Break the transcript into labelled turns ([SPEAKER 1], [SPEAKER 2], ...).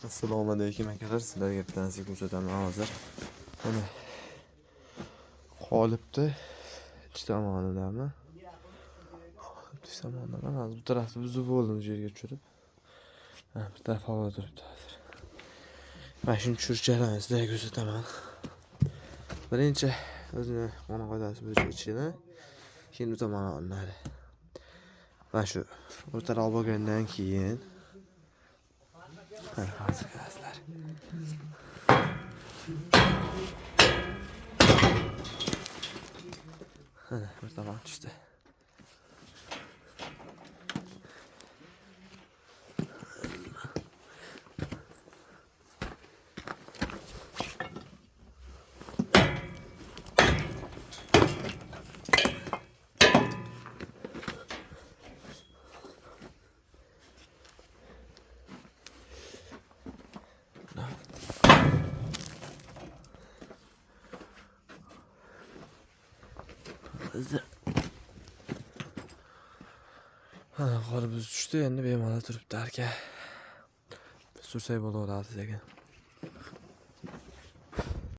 [SPEAKER 1] Assalomu alaykum akalar, sizlarga bitta narsa ko'rsataman hozir. Mana qolibdi ichki tomonidami? Ichki tomonidami? Hozir bu tarafni buzib bo'ldim bu yerga tushirib. Bu taraf havo turibdi hozir. Mana shuni tushirish jarayonini sizlarga ko'rsataman. Birinchi o'zini qona qoidasi bo'yicha ichini, keyin bu tomonga olinadi. Mana shu o'rtaroq bo'lgandan keyin hozir ko'rasizlar. Bir tomon tushdi. Qor buz tushdi, endi bemalol turibdi aka. Sursak bo'laveradi ekan.